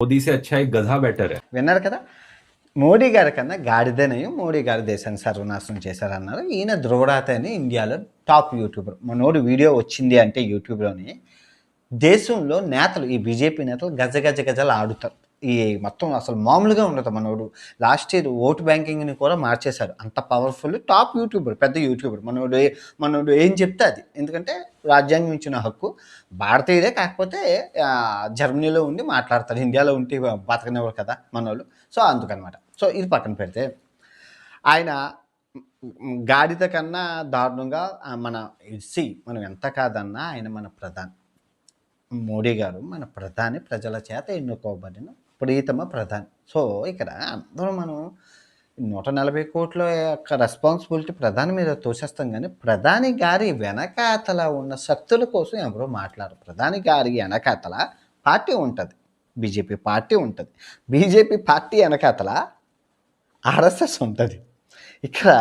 मोदी से अच्छा एक गधा बेटर है. విన్నారు కదా, మోడీ గారి కన్నా గాడిదనయం మోడీ గారు దేశాన్ని సర్వనాశనం చేశారన్నారు. ఈయన ధ్రువరాత అని ఇండియాలో టాప్ యూట్యూబర్. మనోడు వీడియో వచ్చింది అంటే యూట్యూబ్లోని దేశంలో నేతలు, ఈ బీజేపీ నేతలు గజ గజ గజలు ఆడుతారు. ఈ మొత్తం అసలు మామూలుగా ఉండదు. మనోడు లాస్ట్ ఇయర్ ఓటు బ్యాంకింగ్ని కూడా మార్చేశారు. అంత పవర్ఫుల్ టాప్ యూట్యూబర్, పెద్ద యూట్యూబర్. మనోడు ఏం చెప్తే అది. ఎందుకంటే రాజ్యాంగం ఇచ్చిన హక్కు, భారతీయుడే కాకపోతే జర్మనీలో ఉండి మాట్లాడతారు. ఇండియాలో ఉంటే బతకనివ్వరు కదా మనోళ్ళు. సో అందుకనమాట. సో ఇది పక్కన పెడితే ఆయన గాడిద కన్నా దారుణంగా మనం ఎంత కాదన్నా ఆయన మన ప్రధాని మోడీ గారు, మన ప్రధాని, ప్రజల చేత ఎన్నుకోబడిన ప్రీతమ ప్రధాని. సో ఇక్కడ అందరూ మనం 140 కోట్ల యొక్క రెస్పాన్సిబిలిటీ ప్రధాని మీద తోసేస్తాం, కానీ ప్రధాని గారి వెనకాతల ఉన్న శక్తుల కోసం ఎవరో మాట్లాడరు. ప్రధాని గారి వెనకాతల పార్టీ ఉంటుంది, బీజేపీ పార్టీ ఉంటుంది. బీజేపీ పార్టీ వెనకాతల ఆర్ఎస్ఎస్ ఉంటుంది. ఇక్కడ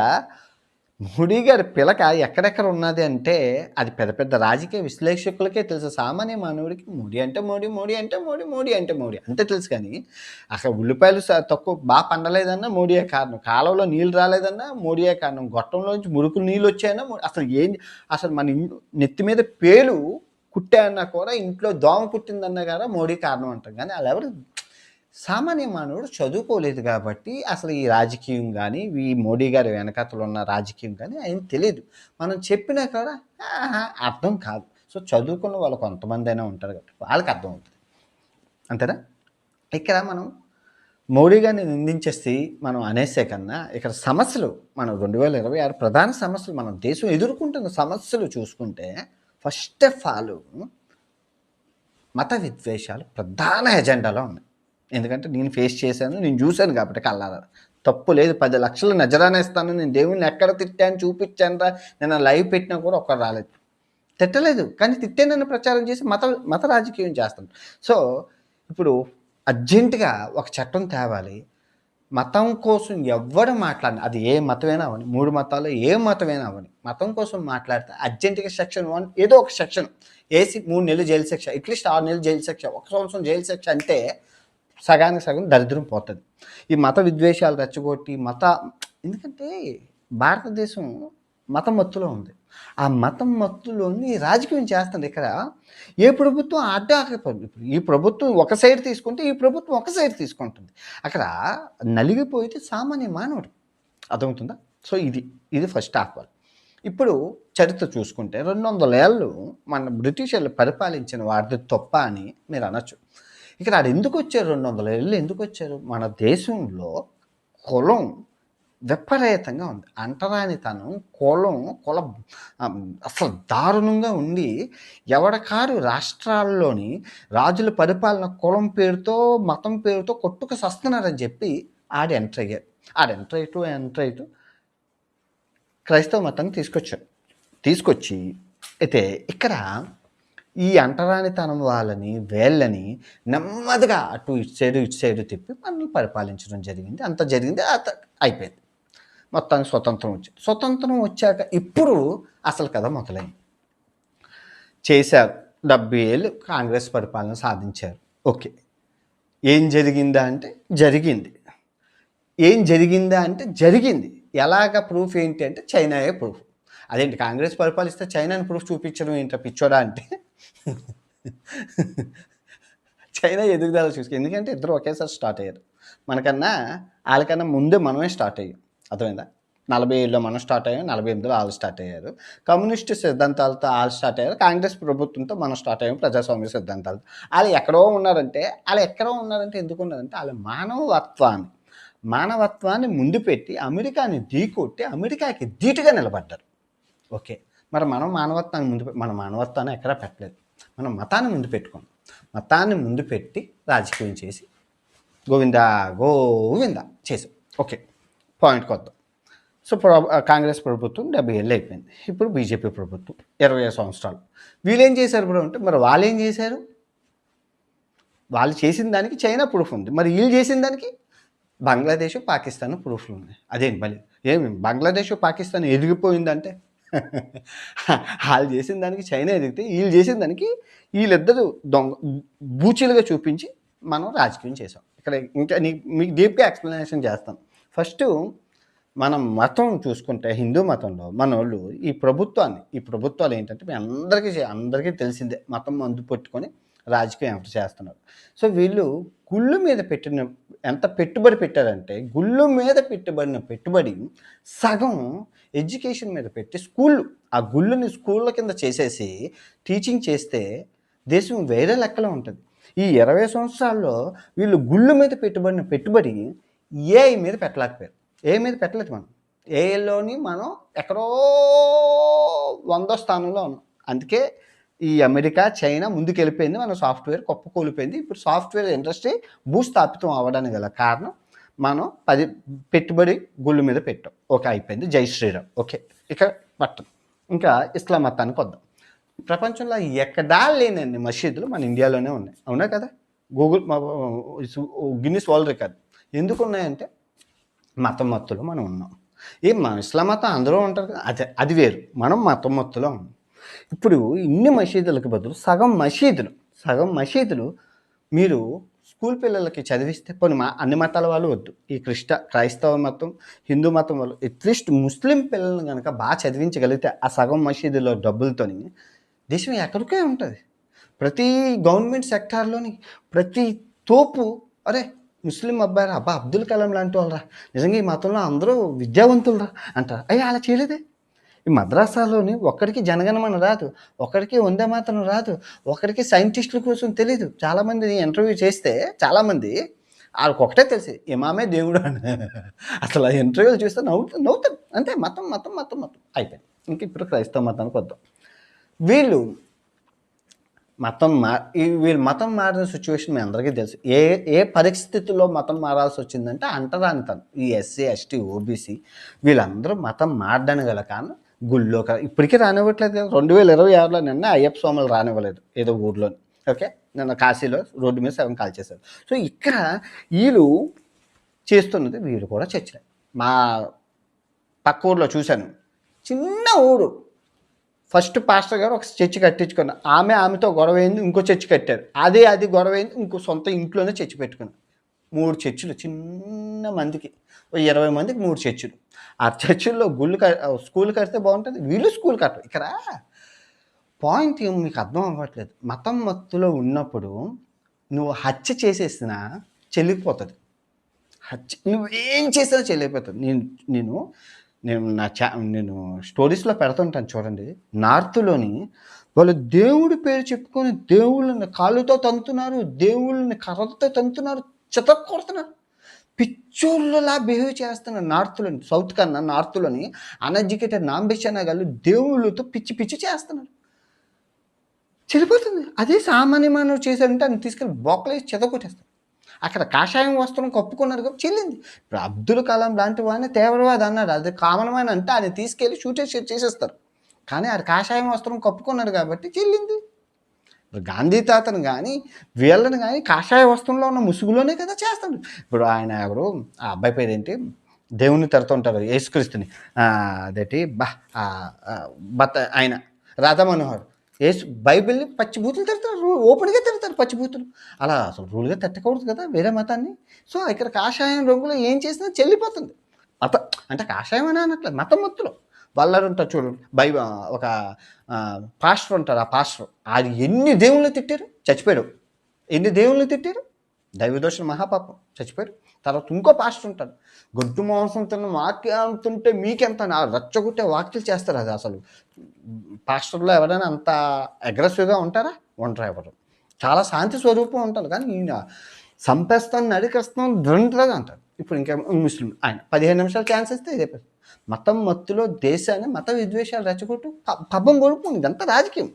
మోడీ గారి పిలక ఎక్కడెక్కడ ఉన్నది అంటే అది పెద్ద పెద్ద రాజకీయ విశ్లేషకులకే తెలుసు. సామాన్య మానవుడికి మోడీ అంటే మోడీ, మోడీ అంటే మోడీ, మోడీ అంటే మోడీ అంతే తెలుసు. కానీ అక్కడ ఉల్లిపాయలు తక్కువ బాగా పండలేదన్నా మోడీయే కారణం, కాలువలో నీళ్ళు రాలేదన్నా మోడీయే కారణం, గొట్టంలోంచి మురుకులు నీళ్ళు వచ్చాయన్నా అసలు మన నెత్తి మీద పేలు కుట్టాయన్నా కూడా, ఇంట్లో దోమ కుట్టిందన్నా కూడా మోడీ కారణం అంటాం. కానీ అలా ఎవరు సామాన్య మానవుడు చదువుకోలేదు కాబట్టి అసలు ఈ రాజకీయం కానీ, ఈ మోడీ గారి వెనకాతలు ఉన్న రాజకీయం కానీ ఆయన తెలియదు. మనం చెప్పినా కూడా అర్థం కాదు. సో చదువుకున్న వాళ్ళు కొంతమంది అయినా ఉంటారు కాబట్టి వాళ్ళకి అర్థం అవుతుంది, అంతేనా? ఇక్కడ మనం మోడీ గారిని నిందించేసి మనం అనేసే కన్నా ఇక్కడ సమస్యలు, మనం 2026 ప్రధాన సమస్యలు, మన దేశం ఎదుర్కొంటున్న సమస్యలు చూసుకుంటే ఫస్ట్ ఆఫ్ ఆల్ మత విద్వేషాలు ప్రధాన ఎజెండాలో ఉన్నాయి. ఎందుకంటే నేను ఫేస్ చేశాను, నేను చూశాను కాబట్టి కళ్ళారా. తప్పు లేదు, 10 లక్షలు నజరానా ఇస్తాను, నేను దేవుణ్ణి ఎక్కడ తిట్టాను చూపించాను రా, నేను లైవ్ పెట్టినా కూడా ఒక్కరు రాలేదు. తిట్టలేదు, కానీ తిట్టానని ప్రచారం చేసి మత రాజకీయం చేస్తాను. సో ఇప్పుడు అర్జెంటుగా ఒక చట్టం తేవాలి. మతం కోసం ఎవ్వడు మాట్లాడిన, అది ఏ మతమైనా అవని, 3 మతాలు ఏ మతమైనా అవని, మతం కోసం మాట్లాడితే అర్జెంటుగా సెక్షన్ 1 ఏదో ఒక సెక్షన్ వేసి 3 నెలలు జైలు శిక్ష, అట్లీస్ట్ 6 నెలలు జైలు శిక్ష, 1 సంవత్సరం జైలు శిక్ష అంటే సగానికి సగం దరిద్రం పోతుంది. ఈ మత విద్వేషాలు రెచ్చగొట్టి ఎందుకంటే భారతదేశం మతం మత్తులో ఉంది. ఆ మతం మత్తులోని రాజకీయం చేస్తుంది. ఇక్కడ ఏ ప్రభుత్వం అడ్డాకపోతుంది. ఈ ప్రభుత్వం ఒక సైడ్ తీసుకుంటే ఈ ప్రభుత్వం ఒక సైడ్ తీసుకుంటుంది. అక్కడ నలిగిపోయితే సామాన్య మానవుడు, అర్థమవుతుందా? సో ఇది ఫస్ట్ ఆఫ్ ఆల్. ఇప్పుడు చరిత్ర చూసుకుంటే 200 ఏళ్ళు మన బ్రిటిషర్లు పరిపాలించిన వారిది తప్ప అని మీరు అనొచ్చు. ఇక్కడ ఆడు ఎందుకు వచ్చారు, 200 ఏళ్ళు ఎందుకు వచ్చారు? మన దేశంలో కులం విపరీతంగా ఉంది. అంటరానితనం, కుల అసలు దారుణంగా ఉండి ఎవడకారు రాష్ట్రాల్లోని రాజుల పరిపాలన కులం పేరుతో, మతం పేరుతో కొట్టుకు సస్తున్నారని చెప్పి ఆడు ఎంటర్ అయ్యారు. ఎంటర్ అవుతూ క్రైస్తవ మతాన్ని తీసుకొచ్చి అయితే ఇక్కడ ఈ అంటరానితనం వాళ్ళని వీళ్ళని నెమ్మదిగా అటు ఇటు సైడు తిప్పి మనల్ని పరిపాలించడం జరిగింది. అంత జరిగింది, అయిపోయింది. మొత్తానికి స్వతంత్రం వచ్చాక ఇప్పుడు అసలు కథ మొదలైంది. చేశారు, 70 ఏళ్ళు కాంగ్రెస్ పరిపాలన సాధించారు. ఓకే, ఏం జరిగిందా అంటే జరిగింది. జరిగింది. ఎలాగ ప్రూఫ్ ఏంటి అంటే చైనాయే ప్రూఫ్. అదేంటి కాంగ్రెస్ పరిపాలిస్తే చైనాని ప్రూఫ్ చూపించడం ఏంటో పిచ్చోడా అంటే చైనా ఎదుగుదల ఎందుకంటే ఇద్దరు ఒకేసారి స్టార్ట్ అయ్యారు. వాళ్ళకన్నా ముందే మనమే స్టార్ట్ అయ్యాం, అర్థమైందా? 47లో మనం స్టార్ట్ అయ్యాం, 48లో వాళ్ళు స్టార్ట్ అయ్యారు. కమ్యూనిస్ట్ సిద్ధాంతాలతో వాళ్ళు స్టార్ట్ అయ్యారు, కాంగ్రెస్ ప్రభుత్వంతో మనం స్టార్ట్ అయ్యాం ప్రజాస్వామ్య సిద్ధాంతాలతో. వాళ్ళు ఎక్కడో ఉన్నారంటే ఎందుకు ఉన్నారంటే వాళ్ళ మానవత్వాన్ని ముందు పెట్టి అమెరికాని ఢీకొట్టి అమెరికాకి ధీటుగా నిలబడ్డారు. ఓకే, మరి మనం మానవత్వాన్ని ఎక్కడా పెట్టలేదు. మనం మతాన్ని ముందు పెట్టుకున్నాం. మతాన్ని ముందు పెట్టి రాజకీయం చేసి గోవిందా చేసాం. ఓకే, పాయింట్కి వద్దాం. సో కాంగ్రెస్ ప్రభుత్వం 70 ఏళ్ళు అయిపోయింది. ఇప్పుడు బీజేపీ ప్రభుత్వం 20 సంవత్సరాలు. వీళ్ళేం చేశారు బ్రో అంటే, మరి వాళ్ళు ఏం చేశారు? వాళ్ళు చేసిన దానికి చైనా ప్రూఫ్ ఉంది, మరి వీళ్ళు చేసిన దానికి బంగ్లాదేశ్, పాకిస్తాన్ ప్రూఫ్లు ఉన్నాయి. అదేంటి మళ్ళీ ఏమి బంగ్లాదేశ్, పాకిస్తాన్ ఎదిగిపోయిందంటే వాళ్ళు చేసిన దానికి చైనా ఎదిగితే వీళ్ళు చేసిన దానికి వీళ్ళిద్దరూ బూచీలుగా చూపించి మనం రాజకీయం చేసాం. ఇక్కడ ఇంకా మీకు డీప్‌గా ఎక్స్‌ప్లనేషన్ చేస్తాను. ఫస్టు మనం మతం చూసుకుంటే హిందూ మతంలో మనోళ్ళు ఈ ప్రభుత్వాలు ఏంటంటే మీ అందరికీ తెలిసిందే మతం మందు పెట్టుకొని రాజకీయం ఎంత చేస్తున్నారు. సో వీళ్ళు గుళ్ళు మీద పెట్టిన ఎంత పెట్టుబడి పెట్టారంటే గుళ్ళు మీద పెట్టబడిన పెట్టుబడి సగం ఎడ్యుకేషన్ మీద పెట్టి ఆ గుళ్ళని స్కూళ్ళ కింద చేసేసి టీచింగ్ చేస్తే దేశం వేరే లెక్కలో ఉంటుంది. ఈ 20 సంవత్సరాల్లో వీళ్ళు గుళ్ళు మీద పెట్టబడిన పెట్టుబడి ఏఐ మీద పెట్టలేకపోయారు. ఏఐ మీద పెట్టలేదు మనం. ఏఐలోని మనం ఎక్కడో 100వ స్థానంలో ఉన్నాం. అందుకే ఈ అమెరికా, చైనా ముందుకెళ్ళిపోయింది. మన సాఫ్ట్‌వేర్ కుప్పకూలిపోయింది. ఇప్పుడు సాఫ్ట్‌వేర్ ఇండస్ట్రీ భూస్థాపితం అవ్వడానికి గల కారణం మనం పెట్టుబడి గుళ్ళు మీద పెట్టాం. ఓకే అయిపోయింది. జై శ్రీరామ్. ఓకే. ఇక ఇంకా ఇస్లాం మతానికి వద్దాం. ప్రపంచంలో ఎక్కడా లేనన్ని మసీదులు మన ఇండియాలోనే ఉన్నాయి. అవునా కదా? గిన్నిస్ వరల్డ్ రికార్డ్ ఎందుకు ఉన్నాయంటే మతం మత్తులో మనం ఉన్నాం. మన ఇస్లాం మతం అందరూ ఉంటారు కదా, అది వేరు. మనం మతం మత్తులో ఉన్నాం. ఇప్పుడు ఇన్ని మసీదులకు బదులు సగం మసీదులు మీరు స్కూల్ పిల్లలకి చదివిస్తే పోనీ అన్ని మతాల వాళ్ళు వద్దు, ఈ క్రైస్తవ మతం, హిందూ మతం వాళ్ళు అట్లీస్ట్ ముస్లిం పిల్లల్ని కనుక బాగా చదివించగలిగితే ఆ సగం మసీదులో డబ్బులతోని దేశం ఎక్కడికే ఉంటుంది. ప్రతి గవర్నమెంట్ సెక్టార్లోని ప్రతి తోపు అరే ముస్లిం అబ్బాయి అబ్బా అబ్దుల్ కలాం లాంటి వాళ్ళరా, నిజంగా ఈ మతంలో అందరూ విద్యావంతులరా అంటారు. అయ్యా అలా చేయలేదే. ఈ మద్రాసాలోని ఒక్కడికి జనగణమన రాదు, ఒక్కడికి వందే మాతరం రాదు, ఒక్కడికి సైంటిస్టుల కోసం తెలీదు. చాలామంది ఇంటర్వ్యూ చేస్తే చాలామంది వాళ్ళకి ఒకటే తెలిసి ఇమామే దేవుడు అని. అసలు ఆ ఇంటర్వ్యూలు చూస్తే నవ్వుతారు అంతే. మతం అయిపోయింది. ఇంక ఇప్పుడు క్రైస్తవ మతానికి వద్దాం. వీళ్ళు మతం మారిన సిచ్యువేషన్ మీ అందరికీ తెలుసు. ఏ పరిస్థితుల్లో మతం మారాల్సి వచ్చిందంటే అంటరానితనం. ఈ ఎస్సీ, ఎస్టీ, ఓబీసీ వీళ్ళందరూ మతం మారడానికి గల కారణం గుళ్ళో ఇప్పటికీ రానివ్వట్లేదు కదా. 2026లో నిన్న అయ్యప్ప స్వాములు రానివ్వలేదు ఏదో ఊర్లోని. ఓకే, నిన్న కాశీలో రోడ్డు మీద 7 కాల్ చేశారు. సో ఇక్కడ వీళ్ళు చేస్తున్నది వీళ్ళు కూడా చర్చలే. మా పక్క ఊర్లో చూశాను, చిన్న ఊరు, ఫస్ట్ పాస్టర్ గారు ఒక చర్చి కట్టించుకున్నారు. ఆమెతో గొడవ అయింది, ఇంకో చర్చి కట్టారు. అది గొడవ అయింది, ఇంకో సొంత ఇంట్లోనే చర్చి పెట్టుకున్నారు. 3 చర్చిలు చిన్న మందికి 20 మందికి 3 చర్చిలు. ఆ చర్చిల్లో స్కూల్ కడితే బాగుంటుంది, వీళ్ళు స్కూల్ కట్టరు. ఇక్కడ పాయింట్ మీకు అర్థం అవ్వట్లేదు. మతం మత్తులో ఉన్నప్పుడు నువ్వు హత్య చేసేసినా చెల్లిపోతుంది. నువ్వేం చేసినా చెల్లిపోతుంది. నేను స్టోరీస్లో పెడుతుంటాను చూడండి. నార్త్లోని వాళ్ళు దేవుడి పేరు చెప్పుకొని దేవుళ్ళని కాళ్ళతో తంతున్నారు, దేవుళ్ళని కర్రతో తంతున్నారు, చితక్కొడుతున్నారు, పిచ్చోళ్ళలా బిహేవ్ చేస్తున్నారు. నార్త్లోని, సౌత్ కన్నా నార్త్లోని అన్ఎడ్యుకేటెడ్ నాంబిషనా గాళ్ళు దేవుళ్ళతో పిచ్చి చేస్తున్నారు. చెడిపోతుంది. అదే సామాన్య మానవుడు చేశారంటే ఆయన తీసుకెళ్ళి బొక్కలేసి చెదకొట్టేస్తారు. అక్కడ కాషాయం వస్త్రం కప్పుకున్నారు కాబట్టి చెల్లింది. ఇప్పుడు అబ్దుల్ కలాం లాంటి వాడిని తీవ్రవాది అన్నాడు, అది కామనమైన అంటే ఆయన తీసుకెళ్ళి చేసేస్తారు. కానీ అది కాషాయం వస్త్రం కప్పుకున్నారు కాబట్టి చెల్లింది. ఇప్పుడు గాంధీ తాతను కానీ వీళ్ళని కానీ కాషాయ వస్త్రంలో ఉన్న ముసుగులోనే కదా చేస్తాడు. ఇప్పుడు ఆయన ఎవరు, ఆ అబ్బాయి పేరు ఏంటి, దేవుని తడుతుంటారు యేసుక్రీస్తుని, అదేంటి ఆయన రాధా మనోహర్ బైబిల్ని పచ్చిబూతులు తిడతారు, ఓపెన్గా తిడతారు పచ్చిబూతులు. అలా అసలు రూల్గా తిట్టకూడదు కదా వేరే మతాన్ని. సో ఇక్కడ కాషాయం రంగులో ఏం చేసినా చెల్లిపోతుంది. అంటే కాషాయం అని అనట్లేదు, మతం మత్తులో వాళ్ళు ఉంటారు చూడండి. ఒక పాస్టర్ ఉంటారు, ఆ పాస్టర్ అది ఎన్ని దేవుళ్ళు తిట్టారు, చచ్చిపోయాడు. ఎన్ని దేవుళ్ళు తిట్టారు, దైవదోషణ మహాపాపం, చచ్చిపోయారు. తర్వాత ఇంకో పాస్టర్ ఉంటాడు, గొడ్డు మాంసం తిన్న వాక్యాలుతుంటే మీకెంత రచ్చగొట్టే వాక్యాలు చేస్తారు. అది అసలు పాస్టర్లో ఎవరైనా అంత అగ్రెసివ్గా ఉంటారా? ఉండరు ఎవరు. చాలా శాంతి స్వరూపం ఉంటారు. కానీ ఈయన సంపేస్తాను నడికేస్తాను దండ్రగా అంటారు. ఇప్పుడు ఇంకా ముస్లిం ఆయన 15 నిమిషాలు ఛాన్స్ ఇస్తే ఇదే మతం మత్తులో దేశాన్ని మత విద్వేషాలు రెచ్చగొట్టు పబ్బం కొడుకుంది. ఇదంతా రాజకీయం.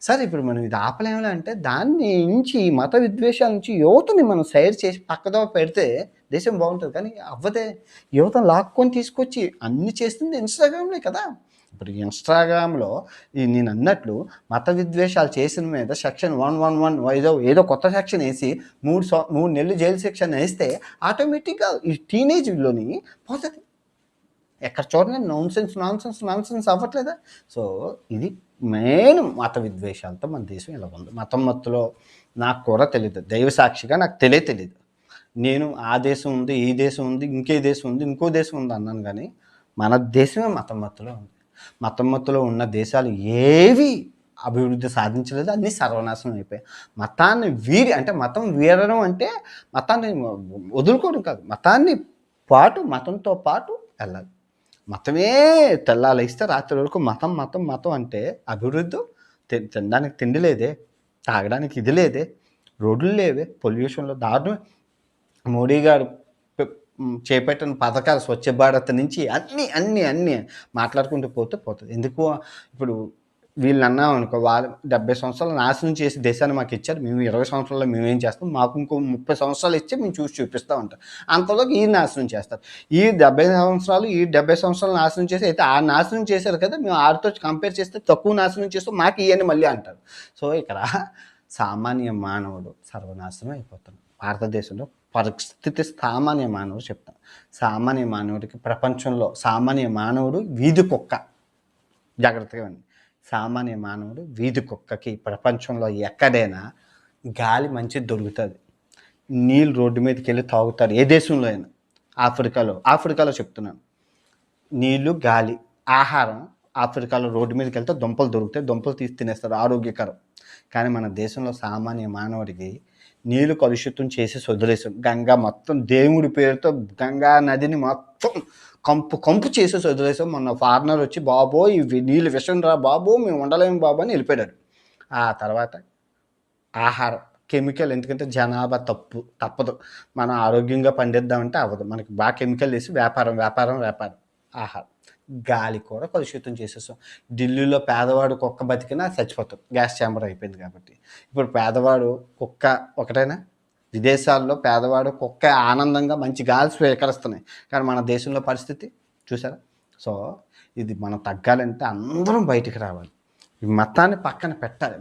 సరే ఇప్పుడు మనం ఇది ఆపలేము అంటే దాన్ని నుంచి మత విద్వేషాల నుంచి యువతని మనం సైడ్ చేసి పక్కదో పెడితే దేశం బాగుంటుంది. కానీ అవ్వదే. యువతను లాక్కొని తీసుకొచ్చి అన్ని చేస్తుంది ఇన్స్టాగ్రామ్లే కదా. ఇప్పుడు ఇన్స్టాగ్రామ్లో నేను అన్నట్లు మత విద్వేషాలు చేసిన మీద సెక్షన్ 111 ఏదో కొత్త సెక్షన్ వేసి 3 నెలలు జైలు సెక్షన్ వేస్తే ఆటోమేటిక్గా ఈ టీనేజ్లోని పోతుంది. ఎక్కడ చూడండి నాన్సెన్స్ అవ్వట్లేదా? సో ఇది మెయిన్ మత విద్వేషాలతో మన దేశం ఇలా ఉంది. మతం మత్తులో నాకు కూడా తెలీదు. దైవ సాక్షిగా నాకు తెలీదు. నేను ఆ దేశం ఉంది, ఈ దేశం ఉంది, ఇంకే దేశం ఉంది, ఇంకో దేశం ఉంది అన్నాను కానీ మన దేశమే మతం మత్తులో ఉంది. మతం మత్తులో ఉన్న దేశాలు ఏవి అభివృద్ధి సాధించలేదు, అన్నీ సర్వనాశనం అయిపోయాయి. మతాన్ని అంటే మతం వీడడం అంటే మతాన్ని వదులుకోవడం కాదు, మతంతో పాటు వెళ్ళాలి. మతమే తెల్లాలి ఇస్తే రాత్రి వరకు మతం మతం మతం అంటే అభివృద్ధి తినడానికి తిండి లేదే, తాగడానికి ఇది లేదే, రోడ్లు లేవే, పొల్యూషన్లో దారుణం. మోడీ గారు చేపట్టిన పథకాలు స్వచ్ఛ భారత్ నుంచి అన్నీ మాట్లాడుకుంటూ పోతుంది. ఎందుకు ఇప్పుడు వీళ్ళు అన్నాం అనుకో, వాళ్ళు 70 సంవత్సరాలు నాశనం చేసి దేశాన్ని మాకు ఇచ్చారు, మేము 20 సంవత్సరాల్లో మేమేం చేస్తాం, మాకు ఇంకో 30 సంవత్సరాలు ఇచ్చి మేము చూపిస్తూ ఉంటాం. అంతలోకి ఈ నాశనం చేస్తారు. ఈ 70 సంవత్సరాలు నాశనం చేసి అయితే ఆ నాశనం చేశారు కదా, మేము ఆడితో కంపేర్ చేస్తే తక్కువ నాశనం చేస్తూ మాకు ఇవన్నీ మళ్ళీ అంటారు. సో ఇక్కడ సామాన్య మానవుడు సర్వనాశనం అయిపోతాడు. భారతదేశంలో పరిస్థితి సామాన్య మానవుడు చెప్తాను. సామాన్య మానవుడికి ప్రపంచంలో సామాన్య మానవుడు వీధి కుక్క. జాగ్రత్తగా ఉంది. సామాన్య మానవుడు వీధి కుక్కకి ప్రపంచంలో ఎక్కడైనా గాలి మంచిది దొరుకుతుంది, నీళ్ళు రోడ్డు మీదకి వెళ్ళి తాగుతారు. ఏ దేశంలో అయినా, ఆఫ్రికాలో చెప్తున్నాను, నీళ్ళు గాలి ఆహారం ఆఫ్రికాలో రోడ్డు మీదకి వెళ్తే దుంపలు దొరుకుతాయి, దుంపలు తీసి తినేస్తారు, ఆరోగ్యకరం. కానీ మన దేశంలో సామాన్య మానవుడికి నీళ్ళు కలుషితం చేసి వదిలేసాం. గంగా మొత్తం దేవుడి పేరుతో గంగా నదిని మొత్తం కంపు చేసి వదిలేసాం. మొన్న ఫారినర్ వచ్చి బాబో ఇవి నీళ్ళు విషం రా బాబు, మేము ఉండలేము బాబు అని వెళ్ళిపోయాడు. ఆ తర్వాత ఆహారం కెమికల్, ఎందుకంటే జనాభా తప్పదు, మనం ఆరోగ్యంగా పండిద్దామంటే అవ్వదు, మనకి బాగా కెమికల్ వేసి వ్యాపారం ఆహారం. గాలి కూడా కలుషితం చేసేసాం. ఢిల్లీలో పేదవాడు కుక్క బతికినా చచ్చిపోతాం, గ్యాస్ ఛాంబర్ అయిపోయింది కాబట్టి. ఇప్పుడు పేదవాడు కుక్క ఒకటైనా, విదేశాల్లో పేదవాడు కుక్క ఆనందంగా మంచి గాలి స్వీకరిస్తున్నాయి. కానీ మన దేశంలో పరిస్థితి చూసారా? సో ఇది మనం తగ్గాలంటే అందరం బయటికి రావాలి. మతాన్ని పక్కన పెట్టాలి.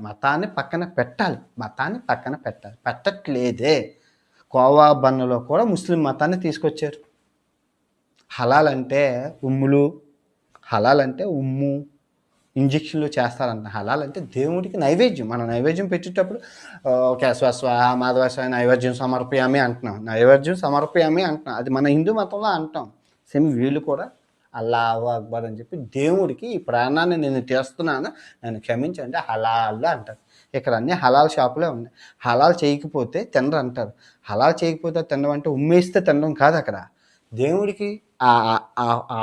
పెట్టట్లేదే. కోవా బన్నులో కూడా ముస్లిం మతాన్ని తీసుకొచ్చారు. హలాల్ అంటే ఉమ్ము ఇంజక్షన్లు చేస్తారంట. హలాల్ అంటే దేవుడికి నైవేద్యం. మనం నైవేద్యం పెట్టేటప్పుడు కేశవస్వ మాధవస్వ నైవేద్యం సమర్పయామి అంటున్నాం. అది మన హిందూ మతంలో అంటాం. సేమ్ వీళ్ళు కూడా అల్లాహు అక్బర్ అని చెప్పి దేవుడికి ఈ ప్రాణాన్ని నేను తీస్తున్నాను, నన్ను క్షమించండి హలాల్ అంటారు. ఇక్కడ అన్ని హలాల్ షాపులే ఉన్నాయి. హలాల్ చేయకపోతే తినరు అంటారు. హలాల్ చేయకపోతే తినడం అంటే ఉమ్మేస్తే తినడం కాదు. అక్కడ దేవుడికి ఆ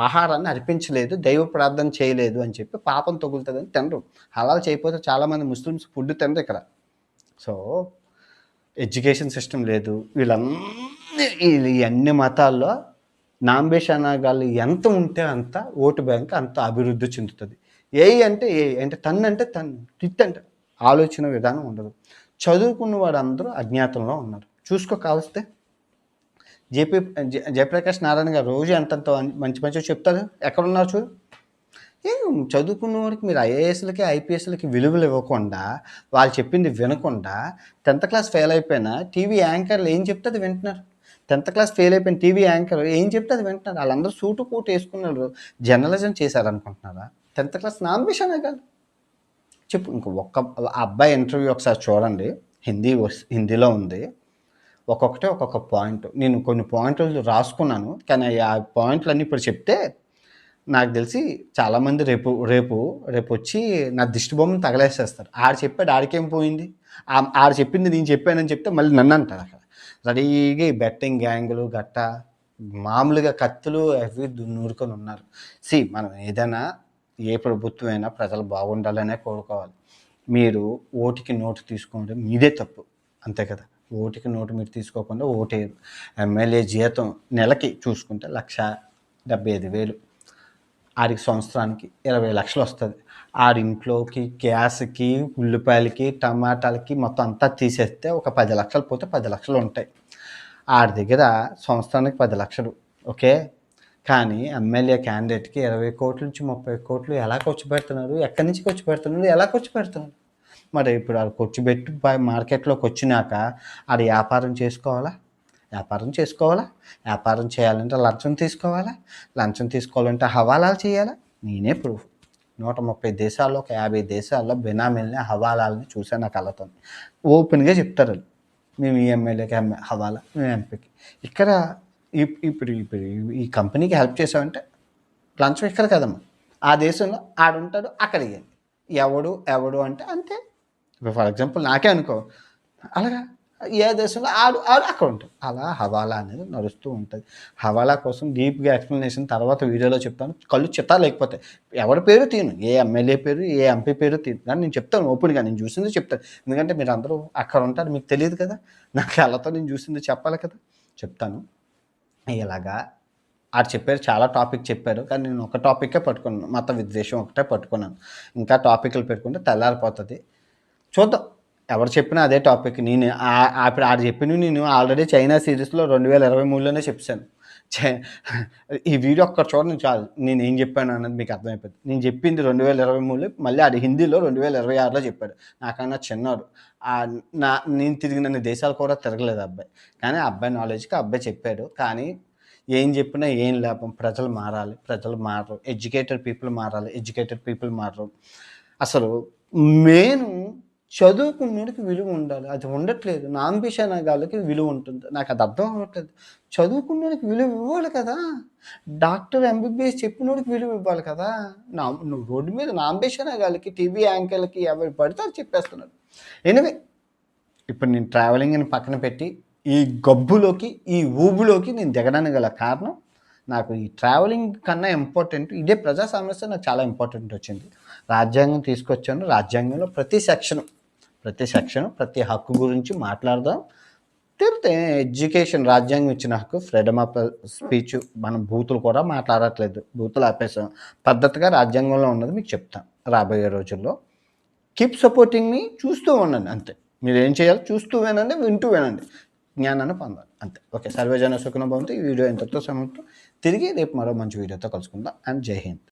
ఆహారాన్ని అర్పించలేదు, దైవ ప్రార్థన చేయలేదు అని చెప్పి పాపం తగులుతుందని తినరు. హలాల్ చేయకపోతే చాలామంది ముస్లిమ్స్ ఫుడ్ తినరు ఇక్కడ. సో ఎడ్యుకేషన్ సిస్టమ్ లేదు. ఈ అన్ని మతాల్లో నాంబేషనాగాళ్ళు ఎంత ఉంటే అంత ఓటు బ్యాంక్ అంత అభివృద్ధి చెందుతుంది. అంటే టిత్ అంటే ఆలోచన విధానం ఉండదు. చదువుకున్న వాడు అందరూ అజ్ఞాతంలో ఉన్నారు. చూసుకో కావస్తే జయప్రకాష్ నారాయణ గారు రోజు ఎంతంత మంచి చెప్తారు. ఎక్కడున్నారు చూడు. చదువుకున్న వాడికి మీరు ఐఏఎస్లకి ఐపీఎస్లకి విలువలు ఇవ్వకుండా, వాళ్ళు చెప్పింది వినకుండా, 10th క్లాస్ ఫెయిల్ అయిపోయినా టీవీ యాంకర్లు ఏం చెప్తే అది వింటున్నారు. 10th క్లాస్ ఫెయిల్ అయిపోయిన టీవీ యాంకర్ ఏం చెప్తే అది వింటున్నారు. వాళ్ళందరూ సూటు కోటు వేసుకున్నారు, జర్నలిజం చేశారనుకుంటున్నారా? 10th క్లాస్ నాంబిషనే కాదు. చెప్పు. ఒక్క అబ్బాయి ఇంటర్వ్యూ ఒకసారి చూడండి, హిందీలో ఉంది. ఒక్కొక్క పాయింట్, నేను కొన్ని పాయింట్లు రాసుకున్నాను, కానీ ఆ పాయింట్లన్నీ ఇప్పుడు చెప్తే నాకు తెలిసి చాలామంది రేపు వచ్చి నా దిష్టి బొమ్మను తగలేసేస్తారు. ఆడు చెప్పాడు, ఆడికేం పోయింది, ఆడు చెప్పింది నేను చెప్పానని చెప్తే మళ్ళీ నన్ను అంటారు. అక్కడ రెడీగా ఈ బెట్టింగ్ గ్యాంగులు గట్ట మామూలుగా కత్తులు అవి నూరుకొని ఉన్నారు. మనం ఏదైనా ఏ ప్రభుత్వం అయినా ప్రజలు బాగుండాలనే కోరుకోవాలి. మీరు ఓటుకి నోటు తీసుకోవడం మీదే తప్పు, అంతే కదా. ఓటుకి నోటు మీరు తీసుకోకుండా ఓటేరు. ఎమ్మెల్యే జీతం నెలకి చూసుకుంటే 1,75,000, ఆడికి సంవత్సరానికి 20 లక్షలు వస్తుంది. ఆడింట్లోకి గ్యాస్కి, ఉల్లిపాయలకి, టమాటాలకి మొత్తం అంతా తీసేస్తే ఒక 10 లక్షలు పోతే 10 లక్షలు ఉంటాయి. ఆడి దగ్గర సంవత్సరానికి 10 లక్షలు, ఓకే. కానీ ఎమ్మెల్యే క్యాండిడేట్కి 20 కోట్ల నుంచి 30 కోట్లు ఎలా ఖర్చు పెడుతున్నారు, ఎక్కడి నుంచి ఖర్చు పెడుతున్నారు, ఎలా ఖర్చు పెడుతున్నారు? మరి ఇప్పుడు ఆడు ఖర్చు పెట్టి మార్కెట్లోకి వచ్చినాక ఆడు వ్యాపారం చేసుకోవాలా? వ్యాపారం చేయాలంటే లంచం తీసుకోవాలంటే హవాలాలు చేయాలా? నేనే ప్రూఫ్. 130 దేశాల్లో, ఒక 50 దేశాల్లో బెనామీలని, హవాలాలని చూసాను నా కళ్ళతో. ఓపెన్‌గా చెప్తారు ఆళ్ళు. మేము ఈ ఎమ్మెల్యేకి హవాలా, మేము ఎంపీకి. ఇక్కడ ఇప్పుడు ఈ కంపెనీకి హెల్ప్ చేసామంటే లంచం ఇక్కడ కదమ్మా. ఆ దేశంలో ఆడుంటాడు, అక్కడ ఇయ్యండి. ఎవడు అంటే అంతే. ఇప్పుడు ఫర్ ఎగ్జాంపుల్ నాకే అనుకో, అలాగా ఏ దేశంలో ఆడు అక్కడ ఉంటాడు. అలా హవాలా అనేది నడుస్తూ ఉంటుంది. హవాలా కోసం డీప్‌గా ఎక్స్‌ప్లనేషన్ తర్వాత వీడియోలో చెప్తాను. కళ్ళు చిట్టాలేకపోతాయి. ఎవరి పేరు తీయను. ఏ ఎమ్మెల్యే పేరు, ఏ ఎంపీ పేరు తీయను. కానీ నేను చెప్తాను ఓపెన్‌గా, నేను చూసింది చెప్తాను. ఎందుకంటే మీరందరూ అక్కడ ఉంటారు, మీకు తెలీదు కదా! నా కళ్ళతో నేను చూసింది చెప్పాలి కదా! చెప్తాను. ఇలాగా ఆడు చెప్పారు, చాలా టాపిక్ చెప్పారు. కానీ నేను ఒక టాపిక్కే పట్టుకున్నాను. మత విద్వేషం ఒకటే పట్టుకున్నాను. ఇంకా టాపిక్‌లు పెట్టుకుంటే తెల్లారిపోతది. చూద్దాం. ఎవరు చెప్పినా అదే టాపిక్. నేను ఇప్పుడు ఆడు చెప్పినవి నేను ఆల్రెడీ చైనా సీరీస్‌లో 2023లోనే చెప్పేసాను. చే ఈ వీడియో ఒక్కటి చూడండి చాలు. నేనేం చెప్పాను అన్నది మీకు అర్థమైపోద్ది. నేను చెప్పింది 2023లో, మళ్ళీ ఆడు హిందీలో 2026లో చెప్పాడు. నాకన్నా చిన్నోడు. నేను తిరిగినన్ని దేశాలు కూడా తిరగలేదు ఆ అబ్బాయి. కానీ ఆ అబ్బాయి నాలెడ్జ్‌కి ఆ అబ్బాయి చెప్పాడు. కానీ ఏం చెప్పినా ఏం లాభం. ప్రజలు మారాలి. ప్రజలు మారరు. ఎడ్యుకేటెడ్ పీపుల్ మారాలి. ఎడ్యుకేటెడ్ పీపుల్ మారరు. అసలు మెయిను చదువుకున్నోడికి విలువ ఉండాలి. అది ఉండట్లేదు. నాంబిషన్ గాళ్ళకి విలువ ఉంటుంది. నాకు అది అర్థం అవ్వట్లేదు. చదువుకున్నోడికి విలువ ఇవ్వాలి కదా! డాక్టర్ ఎంబీబీఎస్ చెప్పినోడికి విలువ ఇవ్వాలి కదా! నువ్వు రోడ్డు మీద నాంబిషన్ గాళ్ళకి, టీవీ యాంకర్‌లకి ఎవరు పడితే అది చెప్పేస్తున్నారు. ఎనివే ఇప్పుడు నేను ట్రావెలింగ్‌ని పక్కన పెట్టి ఈ గబ్బులోకి, ఈ ఊబులోకి నేను దిగడానికి గల కారణం, నాకు ఈ ట్రావెలింగ్ కన్నా ఇంపార్టెంట్ ఇదే ప్రజా సమస్య నాకు చాలా ఇంపార్టెంట్ వచ్చింది. రాజ్యాంగం తీసుకొచ్చాను. రాజ్యాంగంలో ప్రతి సెక్షను, ప్రతి హక్కు గురించి మాట్లాడదాం. తిరిగితే ఎడ్యుకేషన్, రాజ్యాంగం ఇచ్చిన హక్కు, ఫ్రీడమ్ ఆఫ్ స్పీచ్. మనం బూతులు కూడా మాట్లాడట్లేదు. బూతులు ఆపేసాం. పద్ధతిగా రాజ్యాంగంలో ఉన్నది మీకు చెప్తాను రాబోయే రోజుల్లో. కీప్ సపోర్టింగ్ మీ. చూస్తూ ఉండండి అంతే. మీరేం చేయాలి? చూస్తూ వినండి, వింటూ వినండి. జ్ఞానాన్ని పొందాలి అంతే. ఓకే. సర్వేజన సుఖినో భవంతు. ఈ వీడియో ఇంతటితో సమాప్తం. తిరిగి రేపు మరో మంచి వీడియోతో కలుసుకుందాం. అండ్ జై హింద్.